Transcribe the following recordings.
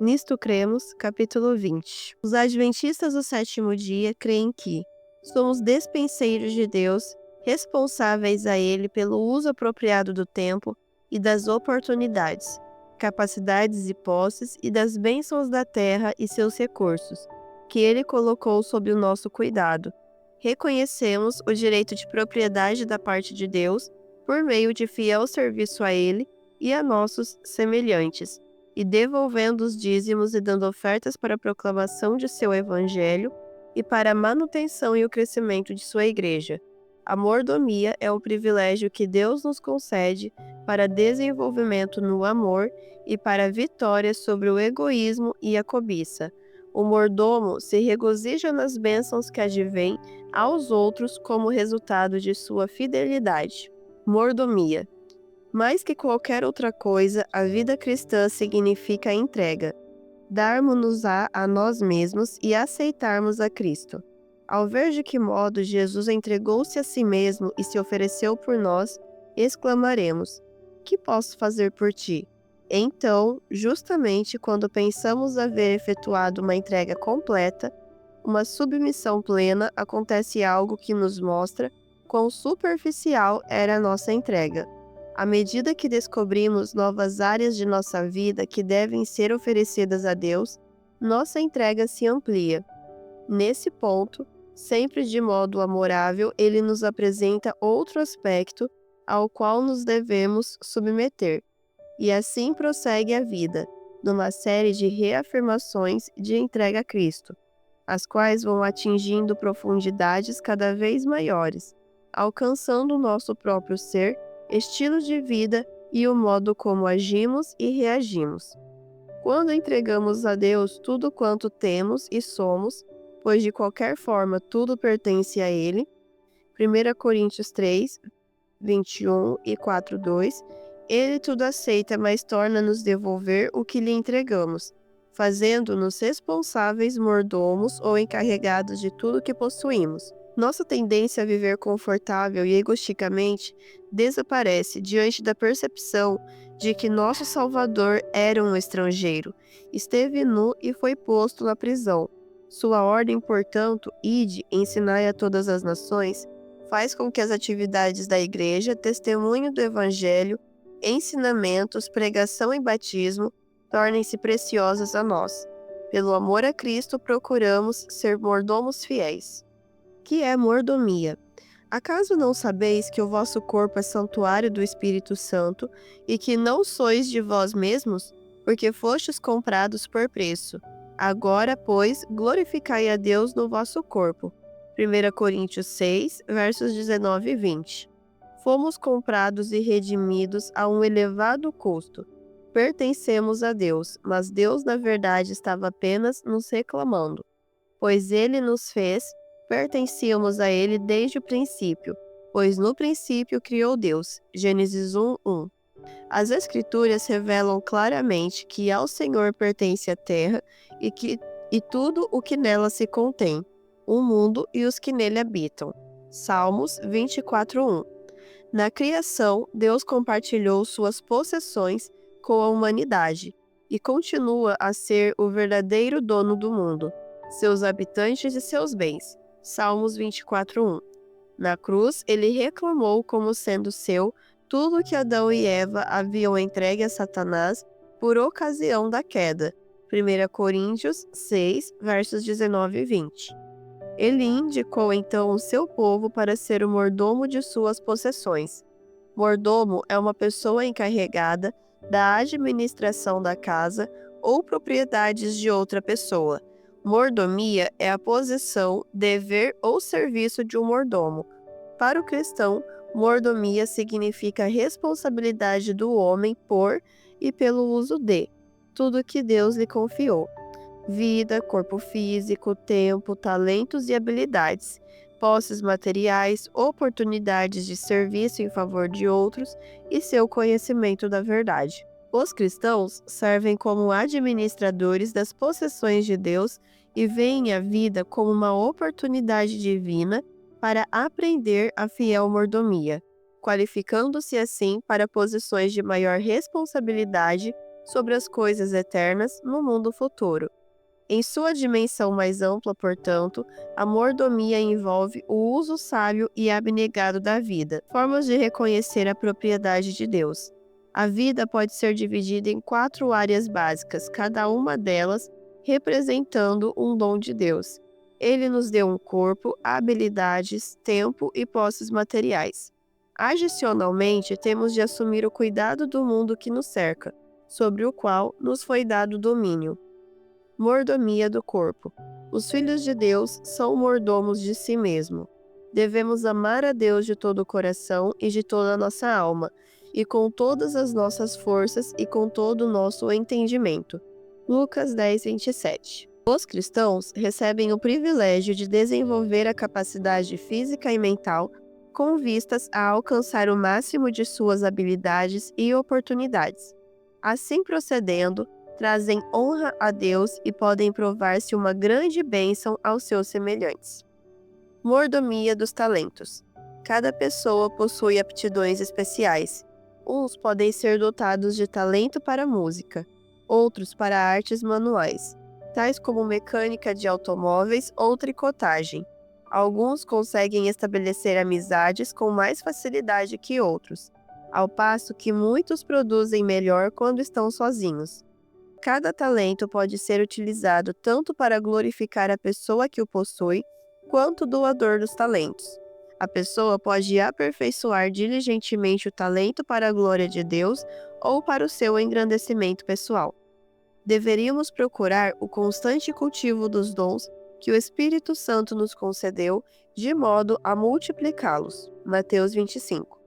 Nisto cremos, capítulo 20. Os adventistas do sétimo dia creem que somos despenseiros de Deus, responsáveis a Ele pelo uso apropriado do tempo e das oportunidades, capacidades e posses e das bênçãos da terra e seus recursos, que Ele colocou sob o nosso cuidado. Reconhecemos o direito de propriedade da parte de Deus por meio de fiel serviço a Ele e a nossos semelhantes, e devolvendo os dízimos e dando ofertas para a proclamação de seu evangelho e para a manutenção e o crescimento de sua igreja. A mordomia é o privilégio que Deus nos concede para desenvolvimento no amor e para a vitória sobre o egoísmo e a cobiça. O mordomo se regozija nas bênçãos que advêm aos outros como resultado de sua fidelidade. Mordomia. Mais que qualquer outra coisa, a vida cristã significa entrega, darmos-nos a nós mesmos e aceitarmos a Cristo. Ao ver de que modo Jesus entregou-se a si mesmo e se ofereceu por nós, exclamaremos: que posso fazer por ti? Então, justamente quando pensamos haver efetuado uma entrega completa, uma submissão plena, acontece algo que nos mostra quão superficial era a nossa entrega. À medida que descobrimos novas áreas de nossa vida que devem ser oferecidas a Deus, nossa entrega se amplia. Nesse ponto, sempre de modo amorável, ele nos apresenta outro aspecto ao qual nos devemos submeter. E assim prossegue a vida, numa série de reafirmações de entrega a Cristo, as quais vão atingindo profundidades cada vez maiores, alcançando o nosso próprio ser, estilo de vida e o modo como agimos e reagimos. Quando entregamos a Deus tudo quanto temos e somos, pois de qualquer forma tudo pertence a Ele, 1 Coríntios 3, 21 e 4:2, Ele tudo aceita, mas torna-nos devolver o que lhe entregamos, fazendo-nos responsáveis mordomos ou encarregados de tudo que possuímos. Nossa tendência a viver confortável e egoisticamente desaparece diante da percepção de que nosso Salvador era um estrangeiro, esteve nu e foi posto na prisão. Sua ordem, portanto, ide, ensinai a todas as nações, faz com que as atividades da Igreja, testemunho do Evangelho, ensinamentos, pregação e batismo tornem-se preciosas a nós. Pelo amor a Cristo, procuramos ser mordomos fiéis. Que é mordomia? Acaso não sabeis que o vosso corpo é santuário do Espírito Santo e que não sois de vós mesmos, porque fostes comprados por preço? Agora, pois, glorificai a Deus no vosso corpo. 1 Coríntios 6, versos 19 e 20. Fomos comprados e redimidos a um elevado custo. Pertencemos a Deus, mas Deus na verdade estava apenas nos reclamando, pois Ele nos fez, pertencíamos a Ele desde o princípio, pois no princípio criou Deus. Gênesis 1:1. As Escrituras revelam claramente que ao Senhor pertence a terra e tudo o que nela se contém, o mundo e os que nele habitam. Salmos 24:1. Na criação, Deus compartilhou suas possessões com a humanidade e continua a ser o verdadeiro dono do mundo, seus habitantes e seus bens. Salmos 24:1. Na cruz, ele reclamou como sendo seu tudo que Adão e Eva haviam entregue a Satanás por ocasião da queda. 1 Coríntios 6, versos 19 e 20. Ele indicou então o seu povo para ser o mordomo de suas possessões. Mordomo é uma pessoa encarregada da administração da casa ou propriedades de outra pessoa. Mordomia é a posição, dever ou serviço de um mordomo. Para o cristão, mordomia significa a responsabilidade do homem por e pelo uso de tudo que Deus lhe confiou: vida, corpo físico, tempo, talentos e habilidades, posses materiais, oportunidades de serviço em favor de outros e seu conhecimento da verdade. Os cristãos servem como administradores das possessões de Deus e veem a vida como uma oportunidade divina para aprender a fiel mordomia, qualificando-se assim para posições de maior responsabilidade sobre as coisas eternas no mundo futuro. Em sua dimensão mais ampla, portanto, a mordomia envolve o uso sábio e abnegado da vida, formas de reconhecer a propriedade de Deus. A vida pode ser dividida em 4 áreas básicas, cada uma delas representando um dom de Deus. Ele nos deu um corpo, habilidades, tempo e posses materiais. Adicionalmente, temos de assumir o cuidado do mundo que nos cerca, sobre o qual nos foi dado domínio. Mordomia do corpo. Os filhos de Deus são mordomos de si mesmo. Devemos amar a Deus de todo o coração e de toda a nossa alma, e com todas as nossas forças e com todo o nosso entendimento. Lucas 10, 27. Os cristãos recebem o privilégio de desenvolver a capacidade física e mental com vistas a alcançar o máximo de suas habilidades e oportunidades. Assim procedendo, trazem honra a Deus e podem provar-se uma grande bênção aos seus semelhantes. Mordomia dos talentos. Cada pessoa possui aptidões especiais. Uns podem ser dotados de talento para música, outros para artes manuais, tais como mecânica de automóveis ou tricotagem. Alguns conseguem estabelecer amizades com mais facilidade que outros, ao passo que muitos produzem melhor quando estão sozinhos. Cada talento pode ser utilizado tanto para glorificar a pessoa que o possui, quanto o doador dos talentos. A pessoa pode aperfeiçoar diligentemente o talento para a glória de Deus ou para o seu engrandecimento pessoal. Deveríamos procurar o constante cultivo dos dons que o Espírito Santo nos concedeu, de modo a multiplicá-los. Mateus 25.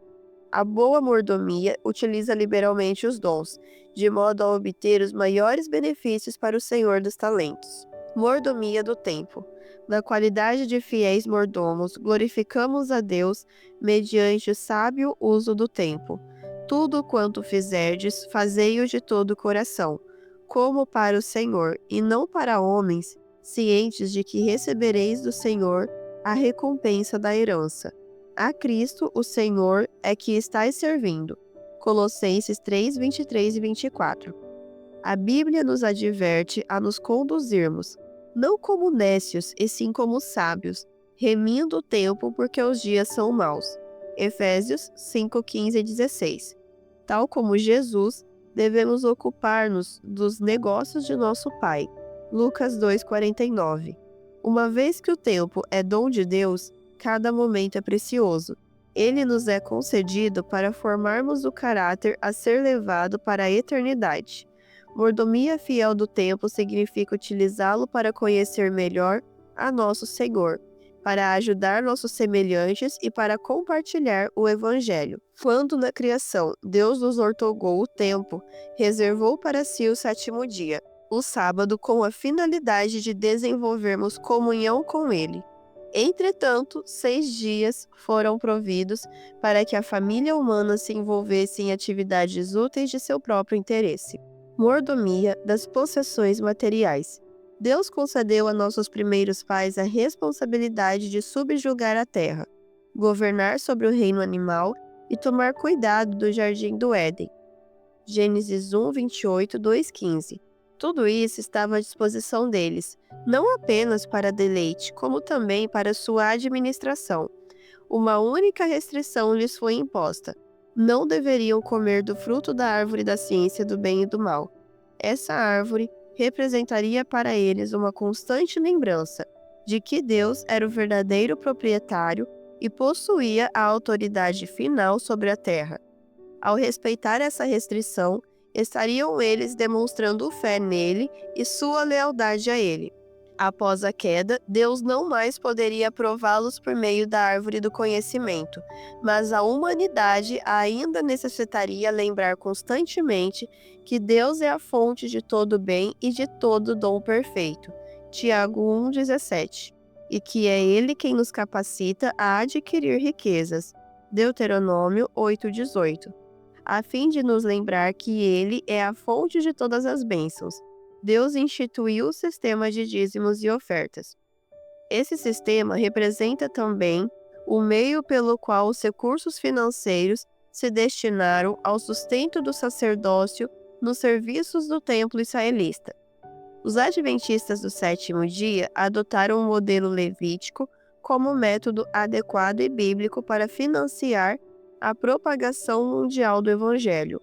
A boa mordomia utiliza liberalmente os dons, de modo a obter os maiores benefícios para o Senhor dos talentos. Mordomia do tempo. Na qualidade de fiéis mordomos, glorificamos a Deus mediante o sábio uso do tempo. Tudo quanto fizerdes, fazei-o de todo o coração, como para o Senhor, e não para homens, cientes de que recebereis do Senhor a recompensa da herança. A Cristo, o Senhor, é que estais servindo. Colossenses 3, 23 e 24. A Bíblia nos adverte a nos conduzirmos, não como nécios, e sim como sábios, remindo o tempo porque os dias são maus. Efésios 5, 15 e 16. Tal como Jesus, devemos ocupar-nos dos negócios de nosso Pai. Lucas 2, 49. Uma vez que o tempo é dom de Deus, cada momento é precioso. Ele nos é concedido para formarmos o caráter a ser levado para a eternidade. Mordomia fiel do tempo significa utilizá-lo para conhecer melhor a nosso Senhor, para ajudar nossos semelhantes e para compartilhar o Evangelho. Quando na criação Deus nos outorgou o tempo, reservou para si o 7º dia, o sábado, com a finalidade de desenvolvermos comunhão com Ele. Entretanto, 6 dias foram providos para que a família humana se envolvesse em atividades úteis de seu próprio interesse. Mordomia das possessões materiais. Deus concedeu a nossos primeiros pais a responsabilidade de subjugar a terra, governar sobre o reino animal e tomar cuidado do jardim do Éden. Gênesis 1, 28, 2, 15. Tudo isso estava à disposição deles, não apenas para deleite, como também para sua administração. Uma única restrição lhes foi imposta: não deveriam comer do fruto da árvore da ciência do bem e do mal. Essa árvore representaria para eles uma constante lembrança de que Deus era o verdadeiro proprietário e possuía a autoridade final sobre a terra. Ao respeitar essa restrição, estariam eles demonstrando fé nele e sua lealdade a ele. Após a queda, Deus não mais poderia prová-los por meio da árvore do conhecimento, mas a humanidade ainda necessitaria lembrar constantemente que Deus é a fonte de todo bem e de todo dom perfeito. Tiago 1,17. E que é Ele quem nos capacita a adquirir riquezas. Deuteronômio 8,18. A fim de nos lembrar que Ele é a fonte de todas as bênçãos, Deus instituiu o sistema de dízimos e ofertas. Esse sistema representa também o meio pelo qual os recursos financeiros se destinaram ao sustento do sacerdócio nos serviços do templo israelita. Os adventistas do sétimo dia adotaram o modelo levítico como método adequado e bíblico para financiar a propagação mundial do Evangelho.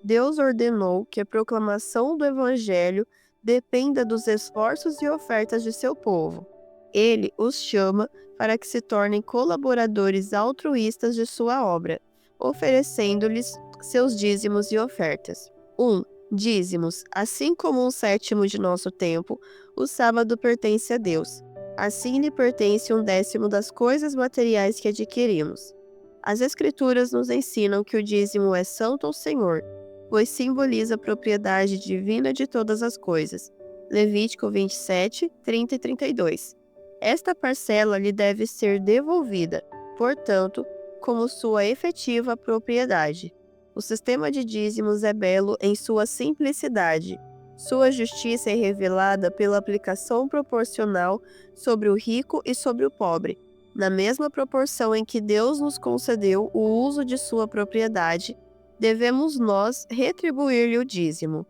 Deus ordenou que a proclamação do Evangelho dependa dos esforços e ofertas de seu povo. Ele os chama para que se tornem colaboradores altruístas de sua obra, oferecendo-lhes seus dízimos e ofertas. 1. Dízimos. Assim como um sétimo de nosso tempo, o sábado pertence a Deus. Assim lhe pertence 1/10 das coisas materiais que adquirimos. As Escrituras nos ensinam que o dízimo é santo ao Senhor, pois simboliza a propriedade divina de todas as coisas. Levítico 27, 30 e 32. Esta parcela lhe deve ser devolvida, portanto, como sua efetiva propriedade. O sistema de dízimos é belo em sua simplicidade. Sua justiça é revelada pela aplicação proporcional sobre o rico e sobre o pobre, na mesma proporção em que Deus nos concedeu o uso de sua propriedade. Devemos nós retribuir-lhe o dízimo.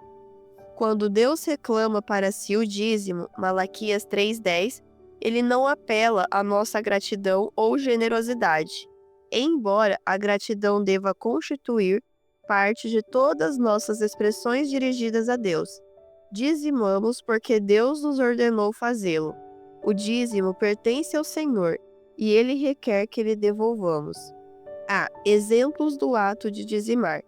Quando Deus reclama para si o dízimo, Malaquias 3:10, ele não apela à nossa gratidão ou generosidade, embora a gratidão deva constituir parte de todas nossas expressões dirigidas a Deus. Dizimamos porque Deus nos ordenou fazê-lo. O dízimo pertence ao Senhor e ele requer que lhe devolvamos. Exemplos do ato de dizimar.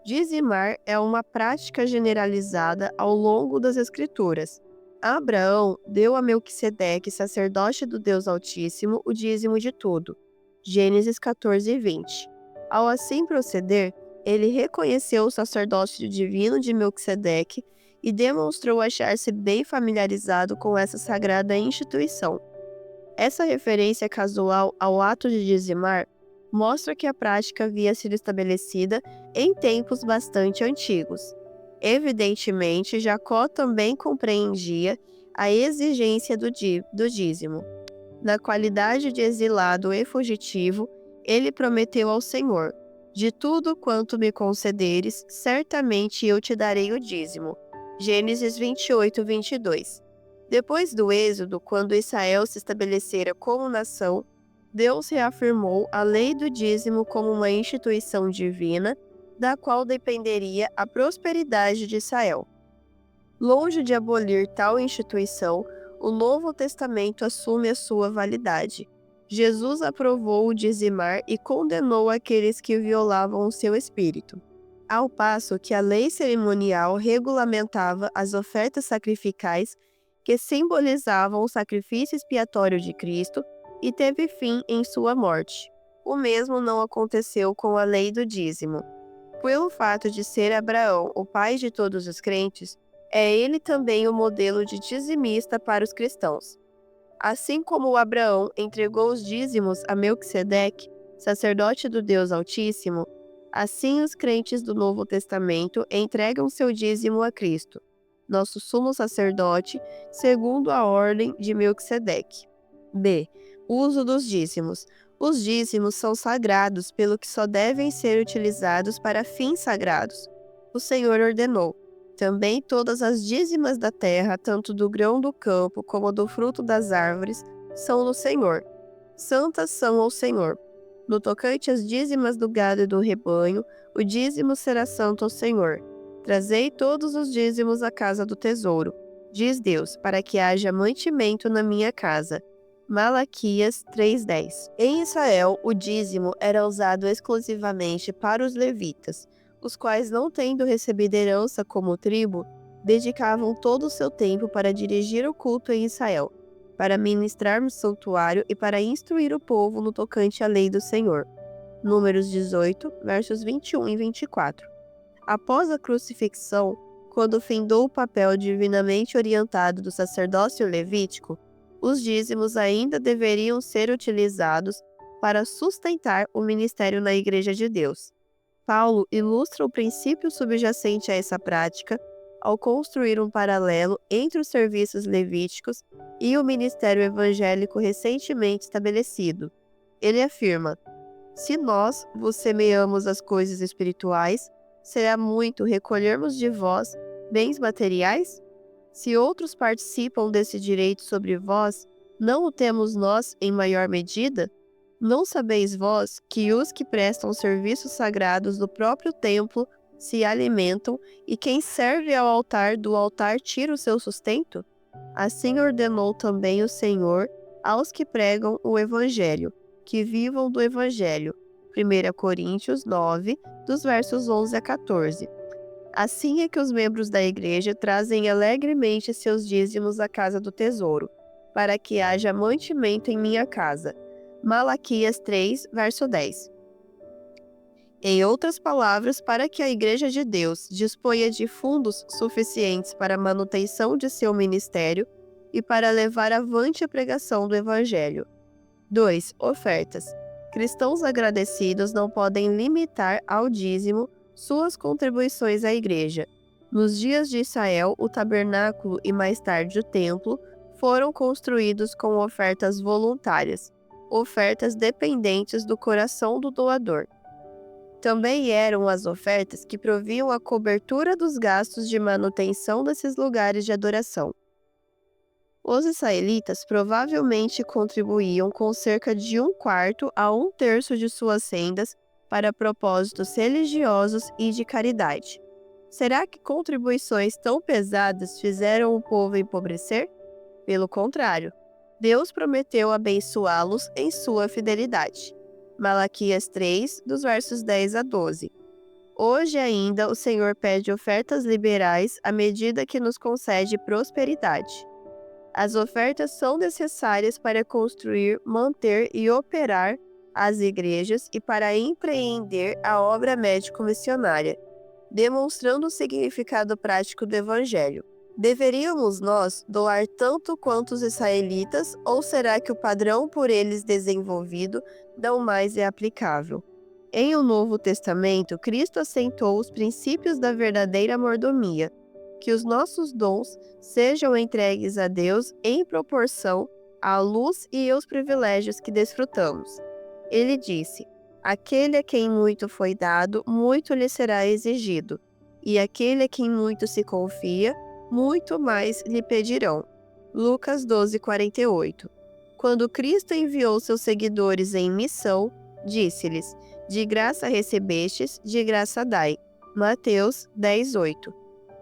Dizimar é uma prática generalizada ao longo das Escrituras. Abraão deu a Melquisedeque, sacerdote do Deus Altíssimo, o dízimo de tudo. Gênesis 14:20. Ao assim proceder, ele reconheceu o sacerdócio divino de Melquisedeque e demonstrou achar-se bem familiarizado com essa sagrada instituição. Essa referência casual ao ato de dizimar mostra que a prática havia sido estabelecida em tempos bastante antigos. Evidentemente, Jacó também compreendia a exigência do dízimo. Na qualidade de exilado e fugitivo, ele prometeu ao Senhor: de tudo quanto me concederes, certamente eu te darei o dízimo. Gênesis 28:22. Depois do êxodo, quando Israel se estabelecera como nação, Deus reafirmou a lei do dízimo como uma instituição divina, da qual dependeria a prosperidade de Israel. Longe de abolir tal instituição, o Novo Testamento assume a sua validade. Jesus aprovou o dizimar e condenou aqueles que violavam o seu espírito. Ao passo que a lei cerimonial regulamentava as ofertas sacrificais que simbolizavam o sacrifício expiatório de Cristo e teve fim em sua morte. O mesmo não aconteceu com a lei do dízimo. Pelo fato de ser Abraão o pai de todos os crentes, é ele também o modelo de dizimista para os cristãos. Assim como Abraão entregou os dízimos a Melquisedeque, sacerdote do Deus Altíssimo, assim os crentes do Novo Testamento entregam seu dízimo a Cristo, nosso sumo sacerdote, segundo a ordem de Melquisedeque. B. Uso dos dízimos. Os dízimos são sagrados, pelo que só devem ser utilizados para fins sagrados. O Senhor ordenou: também todas as dízimas da terra, tanto do grão do campo como do fruto das árvores, são do Senhor. Santas são ao Senhor. No tocante às dízimas do gado e do rebanho, o dízimo será santo ao Senhor. Trazei todos os dízimos à casa do tesouro, diz Deus, para que haja mantimento na minha casa. Malaquias 3:10. Em Israel, o dízimo era usado exclusivamente para os levitas, os quais, não tendo recebido herança como tribo, dedicavam todo o seu tempo para dirigir o culto em Israel, para ministrar no santuário e para instruir o povo no tocante à lei do Senhor. Números 18, versos 21 e 24. Após a crucifixão, quando findou o papel divinamente orientado do sacerdócio levítico, os dízimos ainda deveriam ser utilizados para sustentar o ministério na Igreja de Deus. Paulo ilustra o princípio subjacente a essa prática ao construir um paralelo entre os serviços levíticos e o ministério evangélico recentemente estabelecido. Ele afirma: se nós vos semeamos as coisas espirituais, Será muito recolhermos de vós bens materiais? Se outros participam desse direito sobre vós, não o temos nós em maior medida? Não sabeis vós que os que prestam serviços sagrados do próprio templo se alimentam, e quem serve ao altar do altar tira o seu sustento? Assim ordenou também o Senhor aos que pregam o Evangelho, que vivam do Evangelho. 1 Coríntios 9, dos versos 11 a 14. Assim é que os membros da igreja trazem alegremente seus dízimos à casa do tesouro, para que haja mantimento em minha casa. Malaquias 3, verso 10. Em outras palavras, para que a Igreja de Deus disponha de fundos suficientes para a manutenção de seu ministério e para levar avante a pregação do Evangelho. 2. Ofertas. Cristãos agradecidos não podem limitar ao dízimo suas contribuições à Igreja. Nos dias de Israel, o tabernáculo e mais tarde o templo foram construídos com ofertas voluntárias, ofertas dependentes do coração do doador. Também eram as ofertas que proviam a cobertura dos gastos de manutenção desses lugares de adoração. Os israelitas provavelmente contribuíam com cerca de 1/4 a 1/3 de suas rendas para propósitos religiosos e de caridade. Será que contribuições tão pesadas fizeram o povo empobrecer? Pelo contrário, Deus prometeu abençoá-los em sua fidelidade. Malaquias 3, dos versos 10 a 12. Hoje ainda o Senhor pede ofertas liberais à medida que nos concede prosperidade. As ofertas são necessárias para construir, manter e operar as igrejas e para empreender a obra médico-missionária, demonstrando o significado prático do Evangelho. Deveríamos nós doar tanto quanto os israelitas, ou será que o padrão por eles desenvolvido não mais é aplicável? Em o Novo Testamento, Cristo assentou os princípios da verdadeira mordomia, que os nossos dons sejam entregues a Deus em proporção à luz e aos privilégios que desfrutamos. Ele disse: aquele a quem muito foi dado, muito lhe será exigido, e aquele a quem muito se confia, muito mais lhe pedirão. Lucas 12:48. Quando Cristo enviou seus seguidores em missão, disse-lhes: de graça recebestes, de graça dai. Mateus 10:8.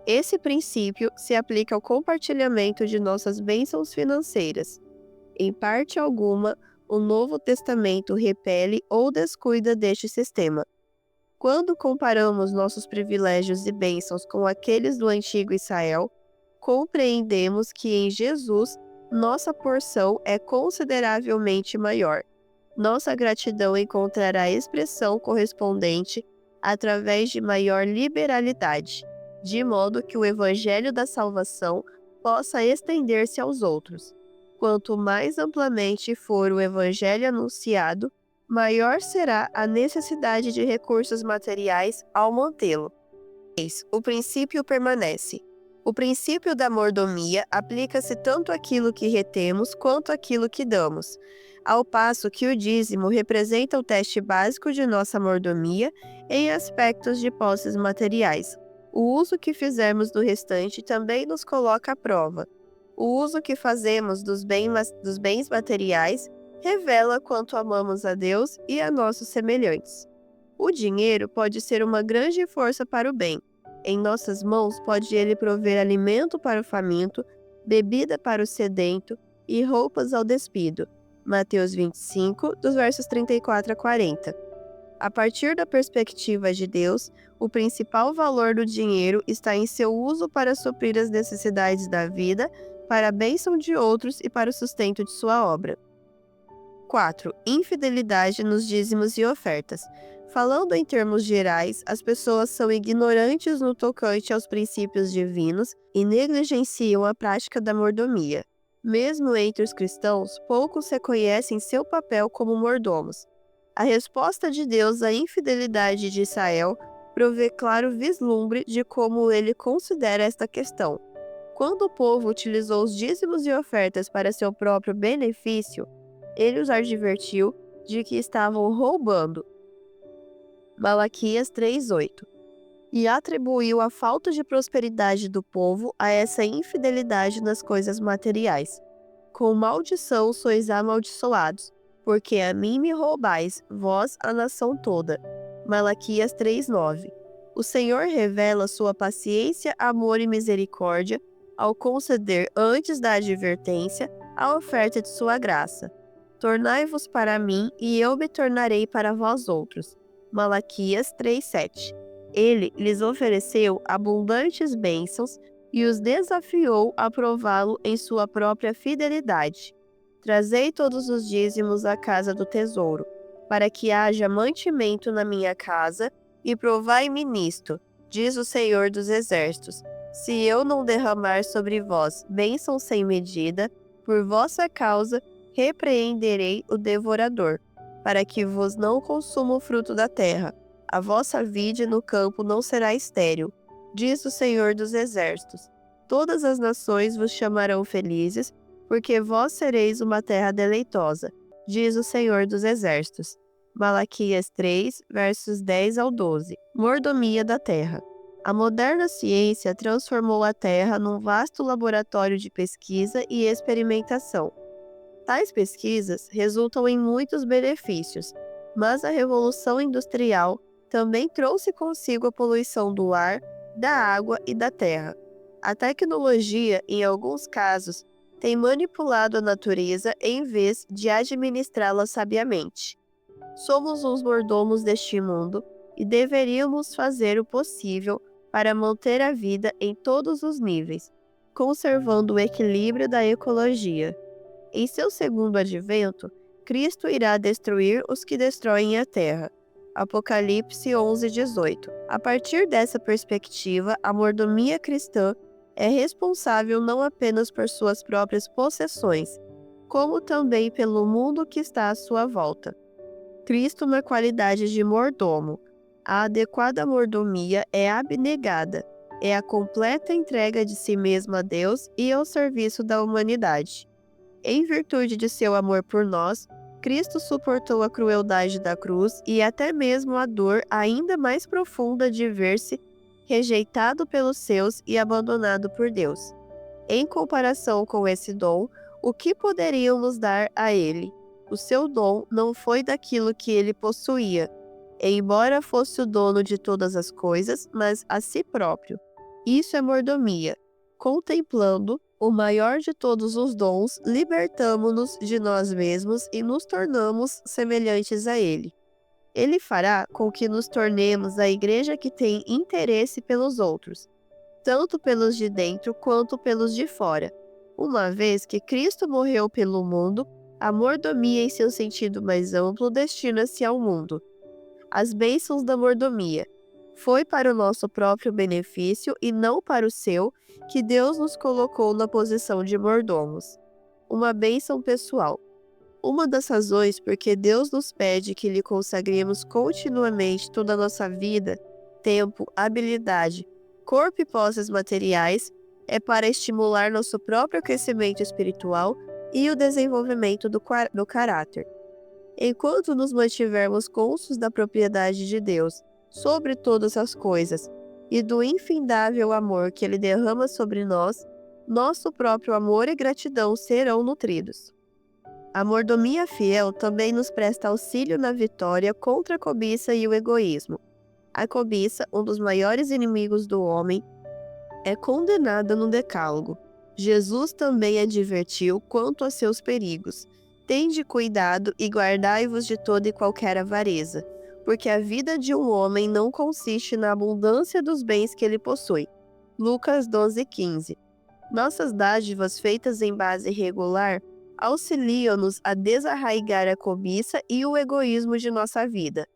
Esse princípio se aplica ao compartilhamento de nossas bênçãos financeiras. Em parte alguma, o Novo Testamento repele ou descuida deste sistema. Quando comparamos nossos privilégios e bênçãos com aqueles do antigo Israel, compreendemos que em Jesus nossa porção é consideravelmente maior. Nossa gratidão encontrará expressão correspondente através de maior liberalidade, de modo que o Evangelho da salvação possa estender-se aos outros. Quanto mais amplamente for o Evangelho anunciado, maior será a necessidade de recursos materiais ao mantê-lo. 3. O princípio permanece. O princípio da mordomia aplica-se tanto àquilo que retemos quanto àquilo que damos, ao passo que o dízimo representa o teste básico de nossa mordomia em aspectos de posses materiais. O uso que fizermos do restante também nos coloca à prova. O uso que fazemos dos bens materiais revela quanto amamos a Deus e a nossos semelhantes. O dinheiro pode ser uma grande força para o bem. Em nossas mãos pode ele prover alimento para o faminto, bebida para o sedento e roupas ao despido. Mateus 25, dos versos 34 a 40. A partir da perspectiva de Deus, o principal valor do dinheiro está em seu uso para suprir as necessidades da vida, para a bênção de outros e para o sustento de sua obra. 4. Infidelidade nos dízimos e ofertas. Falando em termos gerais, as pessoas são ignorantes no tocante aos princípios divinos e negligenciam a prática da mordomia. Mesmo entre os cristãos, poucos reconhecem seu papel como mordomos. A resposta de Deus à infidelidade de Israel provê claro vislumbre de como ele considera esta questão. Quando o povo utilizou os dízimos e ofertas para seu próprio benefício, ele os advertiu de que estavam roubando. Malaquias 3:8. e atribuiu a falta de prosperidade do povo a essa infidelidade nas coisas materiais. Com maldição sois amaldiçoados, porque a mim me roubais, vós a nação toda. Malaquias 3:9. O Senhor revela sua paciência, amor e misericórdia ao conceder antes da advertência a oferta de sua graça. Tornai-vos para mim, e eu me tornarei para vós outros. Malaquias 3:7. Ele lhes ofereceu abundantes bênçãos e os desafiou a prová-lo em sua própria fidelidade. Trazei todos os dízimos à casa do tesouro, para que haja mantimento na minha casa, e provai-me nisto, diz o Senhor dos Exércitos, se eu não derramar sobre vós bênção sem medida, por vossa causa repreenderei o devorador, para que vos não consuma o fruto da terra. A vossa vide no campo não será estéril, diz o Senhor dos Exércitos. Todas as nações vos chamarão felizes, porque vós sereis uma terra deleitosa, diz o Senhor dos Exércitos. Malaquias 3, versos 10 ao 12. Mordomia da terra. A moderna ciência transformou a terra num vasto laboratório de pesquisa e experimentação. Tais pesquisas resultam em muitos benefícios, mas a Revolução Industrial também trouxe consigo a poluição do ar, da água e da terra. A tecnologia, em alguns casos, tem manipulado a natureza em vez de administrá-la sabiamente. Somos os mordomos deste mundo e deveríamos fazer o possível para manter a vida em todos os níveis, conservando o equilíbrio da ecologia. Em seu segundo advento, Cristo irá destruir os que destroem a terra. Apocalipse 11:18. A partir dessa perspectiva, a mordomia cristã é responsável não apenas por suas próprias possessões, como também pelo mundo que está à sua volta. Cristo na qualidade de mordomo. A adequada mordomia é abnegada, é a completa entrega de si mesmo a Deus e ao serviço da humanidade. Em virtude de seu amor por nós, Cristo suportou a crueldade da cruz e até mesmo a dor ainda mais profunda de ver-se rejeitado pelos seus e abandonado por Deus. Em comparação com esse dom, o que poderíamos dar a ele? O seu dom não foi daquilo que ele possuía, embora fosse o dono de todas as coisas, mas a si próprio. Isso é mordomia. Contemplando o maior de todos os dons, libertamo-nos de nós mesmos e nos tornamos semelhantes a ele. Ele fará com que nos tornemos a igreja que tem interesse pelos outros, tanto pelos de dentro quanto pelos de fora. Uma vez que Cristo morreu pelo mundo, a mordomia em seu sentido mais amplo destina-se ao mundo. As bênçãos da mordomia. Foi para o nosso próprio benefício e não para o seu que Deus nos colocou na posição de mordomos. Uma bênção pessoal. Uma das razões por que Deus nos pede que lhe consagremos continuamente toda a nossa vida, tempo, habilidade, corpo e posses materiais é para estimular nosso próprio crescimento espiritual e o desenvolvimento do caráter. Enquanto nos mantivermos cônscios da propriedade de Deus sobre todas as coisas e do infindável amor que Ele derrama sobre nós, nosso próprio amor e gratidão serão nutridos. A mordomia fiel também nos presta auxílio na vitória contra a cobiça e o egoísmo. A cobiça, um dos maiores inimigos do homem, é condenada no Decálogo. Jesus também advertiu quanto a seus perigos. Tende cuidado e guardai-vos de toda e qualquer avareza, porque a vida de um homem não consiste na abundância dos bens que ele possui. Lucas 12:15. Nossas dádivas feitas em base regular auxiliam-nos a desarraigar a cobiça e o egoísmo de nossa vida.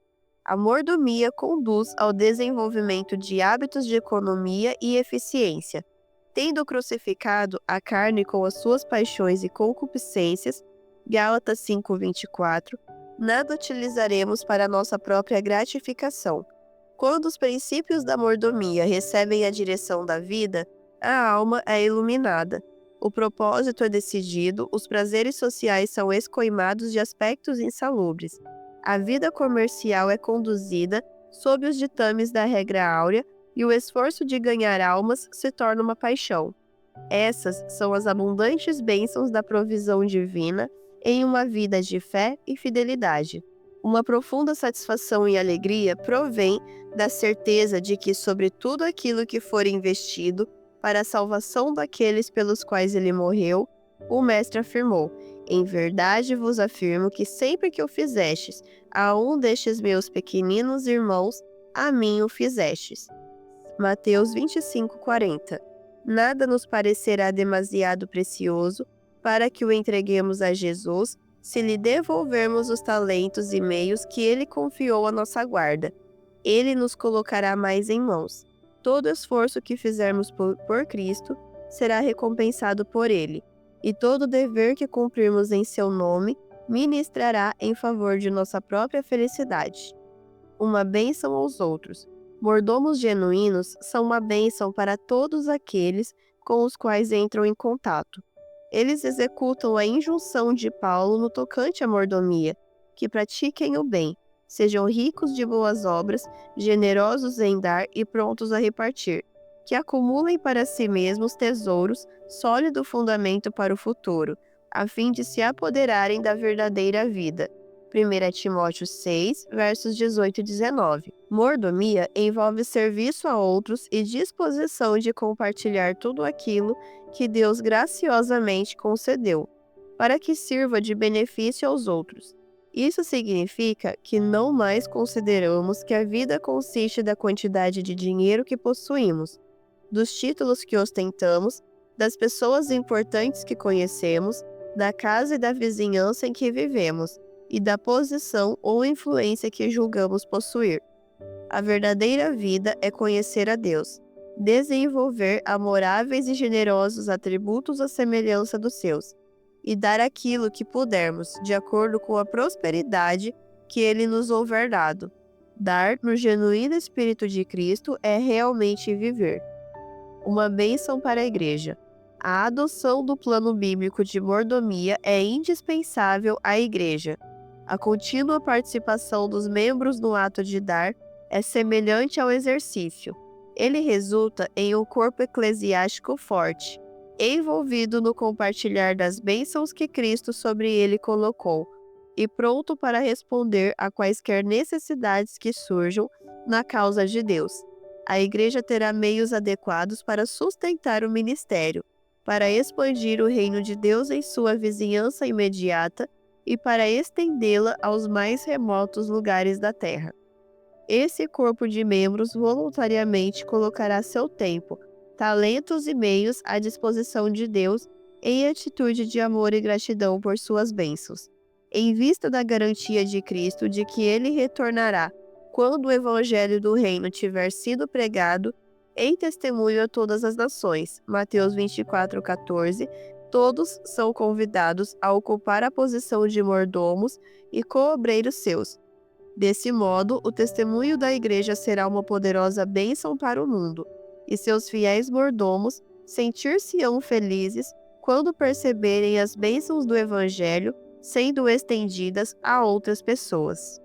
A mordomia conduz ao desenvolvimento de hábitos de economia e eficiência. Tendo crucificado a carne com as suas paixões e concupiscências, Gálatas 5:24, nada utilizaremos para nossa própria gratificação. Quando os princípios da mordomia recebem a direção da vida, a alma é iluminada. O propósito é decidido, os prazeres sociais são escoimados de aspectos insalubres. A vida comercial é conduzida sob os ditames da regra áurea e o esforço de ganhar almas se torna uma paixão. Essas são as abundantes bênçãos da provisão divina em uma vida de fé e fidelidade. Uma profunda satisfação e alegria provém da certeza de que, sobre tudo aquilo que for investido para a salvação daqueles pelos quais ele morreu, o Mestre afirmou: Em verdade vos afirmo que sempre que o fizestes a um destes meus pequeninos irmãos, a mim o fizestes. Mateus 25:40. Nada nos parecerá demasiado precioso para que o entreguemos a Jesus se lhe devolvermos os talentos e meios que ele confiou à nossa guarda. Ele nos colocará mais em mãos. Todo esforço que fizermos por Cristo será recompensado por ele, e todo dever que cumprirmos em seu nome ministrará em favor de nossa própria felicidade. Uma bênção aos outros. Mordomos genuínos são uma bênção para todos aqueles com os quais entram em contato. Eles executam a injunção de Paulo no tocante à mordomia, que pratiquem o bem, sejam ricos de boas obras, generosos em dar e prontos a repartir, que acumulem para si mesmos tesouros, sólido fundamento para o futuro, a fim de se apoderarem da verdadeira vida. 1 Timóteo 6, versos 18 e 19. Mordomia envolve serviço a outros e disposição de compartilhar tudo aquilo que Deus graciosamente concedeu, para que sirva de benefício aos outros. Isso significa que não mais consideramos que a vida consiste da quantidade de dinheiro que possuímos, dos títulos que ostentamos, das pessoas importantes que conhecemos, da casa e da vizinhança em que vivemos, e da posição ou influência que julgamos possuir. A verdadeira vida é conhecer a Deus, desenvolver amoráveis e generosos atributos à semelhança dos seus, e dar aquilo que pudermos, de acordo com a prosperidade que Ele nos houver dado. Dar no genuíno Espírito de Cristo é realmente viver. Uma bênção para a Igreja. A adoção do plano bíblico de mordomia é indispensável à Igreja. A contínua participação dos membros no ato de dar é semelhante ao exercício. Ele resulta em um corpo eclesiástico forte, envolvido no compartilhar das bênçãos que Cristo sobre ele colocou, e pronto para responder a quaisquer necessidades que surjam na causa de Deus. A Igreja terá meios adequados para sustentar o ministério, para expandir o reino de Deus em sua vizinhança imediata e para estendê-la aos mais remotos lugares da terra. Esse corpo de membros voluntariamente colocará seu tempo, talentos e meios à disposição de Deus em atitude de amor e gratidão por suas bênçãos, em vista da garantia de Cristo de que ele retornará quando o evangelho do reino tiver sido pregado em testemunho a todas as nações. Mateus 24:14. Todos são convidados a ocupar a posição de mordomos e co-obreiros seus. Desse modo, o testemunho da Igreja será uma poderosa bênção para o mundo, e seus fiéis mordomos sentir-se-ão felizes quando perceberem as bênçãos do Evangelho sendo estendidas a outras pessoas.